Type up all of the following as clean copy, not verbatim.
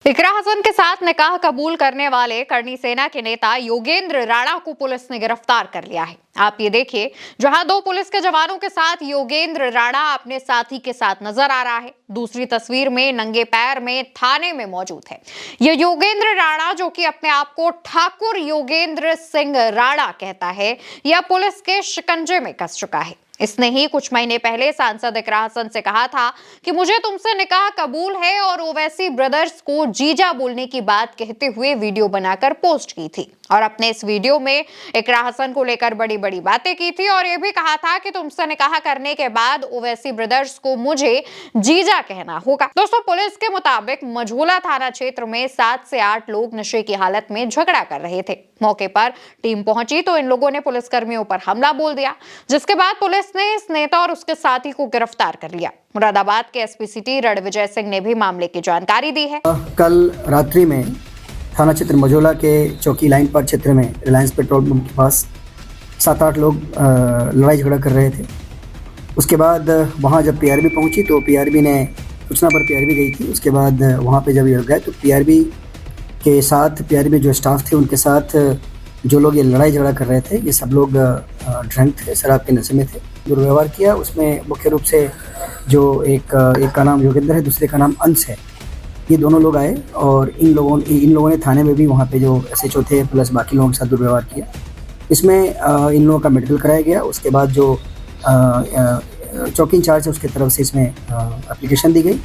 इकरा हसन के साथ निकाह कबूल करने वाले करनी सेना के नेता योगेंद्र राणा को पुलिस ने गिरफ्तार कर लिया है। आप ये देखिए, जहां दो पुलिस के जवानों के साथ योगेंद्र राणा अपने साथी के साथ नजर आ रहा है, दूसरी तस्वीर में नंगे पैर में थाने में मौजूद है। ये योगेंद्र राणा, जो कि अपने आप को ठाकुर योगेंद्र सिंह राणा कहता है, यह पुलिस के शिकंजे में कस चुका है। इसने ही कुछ महीने पहले सांसद इकरा हसन से कहा था कि मुझे तुमसे निकाह कबूल है और ओवैसी ब्रदर्स को जीजा बोलने की बात कहते हुए वीडियो बनाकर पोस्ट की थी। और अपने इस वीडियो में इकरा हसन को लेकर बड़ी बड़ी बातें की थी और यह भी कहा था कि तुमसे निकाह करने के बाद ओवैसी ब्रदर्स को मुझे जीजा कहना होगा। दोस्तों, पुलिस के मुताबिक मझोला थाना क्षेत्र में 7 से 8 लोग नशे की हालत में झगड़ा कर रहे थे। मौके पर टीम पहुंची तो इन लोगों ने पुलिस कर्मियों पर हमला बोल दिया, जिसके बाद पुलिस ने इस नेता और उसके साथी को गिरफ्तार कर लिया। मुरादाबाद के एसपी सिटी रणविजय सिंह ने भी मामले की जानकारी दी है। कल रात्रि में थाना क्षेत्र मझोला के चौकी लाइन पर क्षेत्र में रिलायंस पेट्रोल पंप के पास 7-8 लोग लड़ाई झगड़ा कर रहे थे। उसके बाद वहां जब पीआरबी पहुंची तो पीआरबी ने सूचना पर पीआरबी गई थी। उसके बाद वहां पे जब ये गए तो पीआरबी के साथ पीआरबी जो स्टाफ थे उनके साथ जो लोग ये लड़ाई झगड़ा कर रहे थे, ये सब लोग ड्रंक थे, शराब के नशे में थे। दुर्व्यवहार किया। उसमें मुख्य रूप से जो एक का नाम योगेंद्र है, दूसरे का नाम अंश है, ये दोनों लोग आए और इन लोगों ने थाने में भी वहाँ पे जो एसएचओ थे प्लस बाकी लोगों के साथ दुर्व्यवहार किया। इसमें इन लोगों का मेडिकल कराया गया। उसके बाद जो चौकी इंचार्ज है उसकी तरफ से इसमें एप्लीकेशन दी गई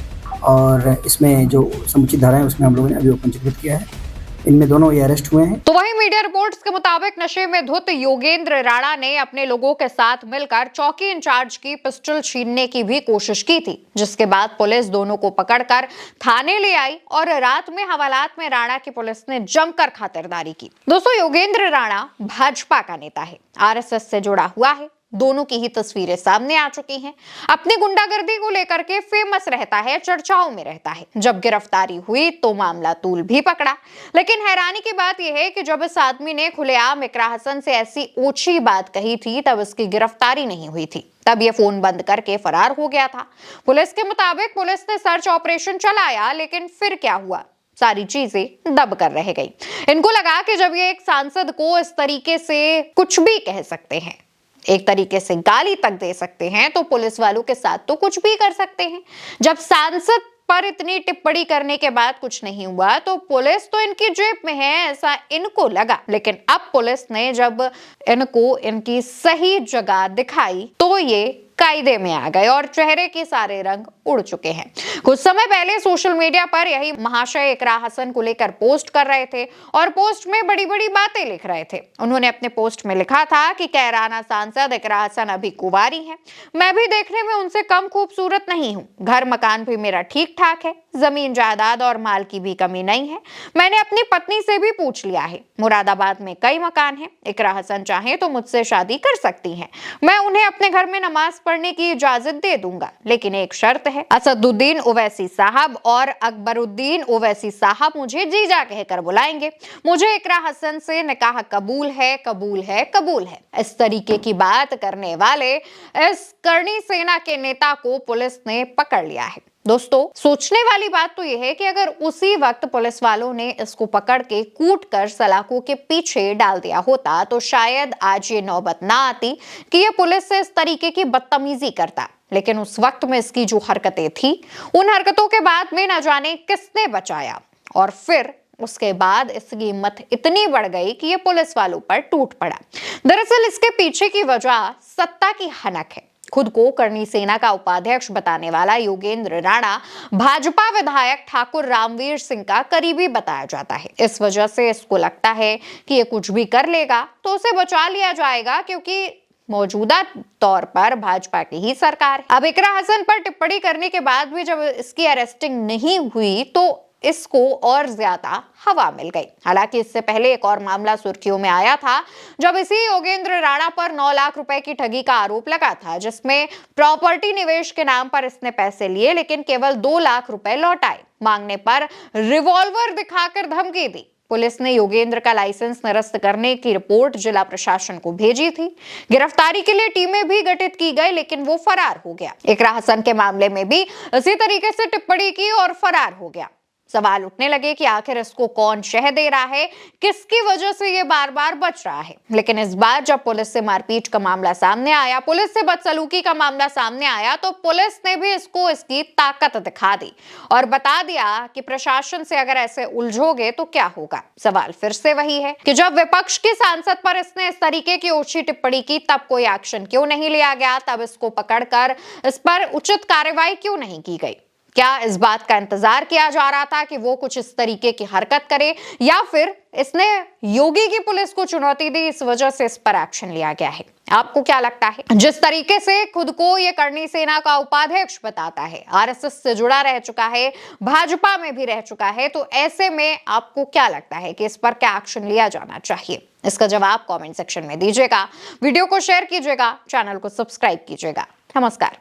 और इसमें जो समुचित धारा है उसमें हम लोगों ने अभी पंजीकृत किया है। इनमें दोनों ये अरेस्ट हुए हैं। तो वहीं मीडिया रिपोर्ट्स के मुताबिक नशे में धुत योगेंद्र राणा ने अपने लोगों के साथ मिलकर चौकी इंचार्ज की पिस्टल छीनने की भी कोशिश की थी, जिसके बाद पुलिस दोनों को पकड़कर थाने ले आई और रात में हवालात में राणा की पुलिस ने जमकर खातिरदारी की। दोस्तों, योगेंद्र राणा भाजपा का नेता है, आरएसएस से जुड़ा हुआ है। दोनों की ही तस्वीरें सामने आ चुकी हैं। अपनी गुंडागर्दी को लेकर के फेमस रहता है, चर्चाओं में रहता है। जब गिरफ्तारी हुई तो मामला तूल भी पकड़ा, लेकिन हैरानी की बात यह है कि जब इस आदमी ने खुलेआम इकरा हसन से ऐसी ओछी बात कही थी तब इसकी गिरफ्तारी नहीं हुई थी। तब ये फोन बंद करके फरार हो गया था। पुलिस के मुताबिक पुलिस ने सर्च ऑपरेशन चलाया, लेकिन फिर क्या हुआ, सारी चीजें दब कर रह गई। इनको लगा कि जब ये एक सांसद को इस तरीके से कुछ भी कह सकते हैं, एक तरीके से गाली तक दे सकते हैं, तो पुलिस वालों के साथ तो कुछ भी कर सकते हैं। जब सांसद पर इतनी टिप्पणी करने के बाद कुछ नहीं हुआ तो पुलिस तो इनकी जेब में है, ऐसा इनको लगा। लेकिन अब पुलिस ने जब इनको इनकी सही जगह दिखाई तो ये कायदे में आ गए और चेहरे के सारे रंग उड़ चुके हैं। कुछ समय पहले सोशल मीडिया पर यही महाशय इकरा हसन को लेकर पोस्ट कर रहे थे और पोस्ट में बड़ी बड़ी बातें लिख रहे थे। उन्होंने अपने पोस्ट में लिखा था कि कैराना सांसद इकरा हसन अभी कुंवारी हैं, मैं भी देखने में उनसे कम खूबसूरत नहीं हूँ, घर मकान भी मेरा ठीक ठाक है, जमीन जायदाद और माल की भी कमी नहीं है। मैंने अपनी पत्नी से भी पूछ लिया है, मुरादाबाद में कई मकान हैं, इकरा हसन चाहे तो मुझसे शादी कर सकती हैं, मैं उन्हें अपने घर में नमाज पढ़ने की इजाजत दे दूंगा, लेकिन एक शर्त है, असदुद्दीन ओवैसी साहब और अकबरुद्दीन ओवैसी साहब मुझे जीजा कहकर बुलाएंगे। मुझे इकरा हसन से निकाह कबूल है, कबूल है, कबूल है। इस तरीके की बात करने वाले इस करनी सेना के नेता को पुलिस ने पकड़ लिया है। दोस्तों, सोचने वाली बात तो यह है कि अगर उसी वक्त पुलिस वालों ने इसको पकड़ के कूटकर सलाखों के पीछे डाल दिया होता तो शायद आज ये नौबत ना आती कि ये पुलिस से इस तरीके की बदतमीजी करता। लेकिन उस वक्त में इसकी जो हरकतें थी, उन हरकतों के बाद में न जाने किसने बचाया और फिर उसके बाद इसकी हिम्मत इतनी बढ़ गई कि ये पुलिस वालों पर टूट पड़ा। दरअसल इसके पीछे की वजह सत्ता की हनक है। खुद को करनी सेना का उपाध्यक्ष बताने वाला योगेंद्र राणा भाजपा विधायक ठाकुर रामवीर सिंह का करीबी बताया जाता है। इस वजह से इसको लगता है कि ये कुछ भी कर लेगा तो उसे बचा लिया जाएगा, क्योंकि मौजूदा तौर पर भाजपा की ही सरकार है। अब इकरा हसन पर टिप्पणी करने के बाद भी जब इसकी अरेस्टिंग नहीं हुई तो इसको और ज्यादा हवा मिल गई। हालांकि इससे पहले एक और मामला सुर्खियों में आया था, जब इसी योगेंद्र राणा पर 9 लाख रुपए की ठगी का आरोप लगा था, जिसमें प्रॉपर्टी निवेश के नाम पर इसने पैसे लिए लेकिन केवल 2 लाख रुपए लौटाए। मांगने पर रिवॉल्वर दिखाकर धमकी दी। पुलिस ने योगेंद्र का लाइसेंस निरस्त करने की रिपोर्ट जिला प्रशासन को भेजी थी। गिरफ्तारी के लिए टीमें भी गठित की गई, लेकिन वो फरार हो गया। इकरा हसन के मामले में भी इसी तरीके से टिप्पणी की और फरार हो गया। सवाल उठने लगे कि आखिर इसको कौन शह दे रहा है, किसकी वजह से ये बार बार बच रहा है। लेकिन इस बार जब पुलिस से मारपीट का मामला सामने आया, पुलिस से बदसलूकी का मामला सामने आया, तो पुलिस ने भी इसको इसकी ताकत दिखा दी और बता दिया कि प्रशासन से अगर ऐसे उलझोगे तो क्या होगा। सवाल फिर से वही है कि जब विपक्ष की सांसद पर इसने इस तरीके की ओछी टिप्पणी की तब कोई एक्शन क्यों नहीं लिया गया, तब इसको पकड़कर इस पर उचित कार्रवाई क्यों नहीं की गई। क्या इस बात का इंतजार किया जा रहा था कि वो कुछ इस तरीके की हरकत करे, या फिर इसने योगी की पुलिस को चुनौती दी, इस वजह से इस पर एक्शन लिया गया है? आपको क्या लगता है? जिस तरीके से खुद को ये करणी सेना का उपाध्यक्ष बताता है, आरएसएस से जुड़ा रह चुका है, भाजपा में भी रह चुका है, तो ऐसे में आपको क्या लगता है कि इस पर क्या एक्शन लिया जाना चाहिए? इसका जवाब कमेंट सेक्शन में दीजिएगा, वीडियो को शेयर कीजिएगा, चैनल को सब्सक्राइब कीजिएगा। नमस्कार।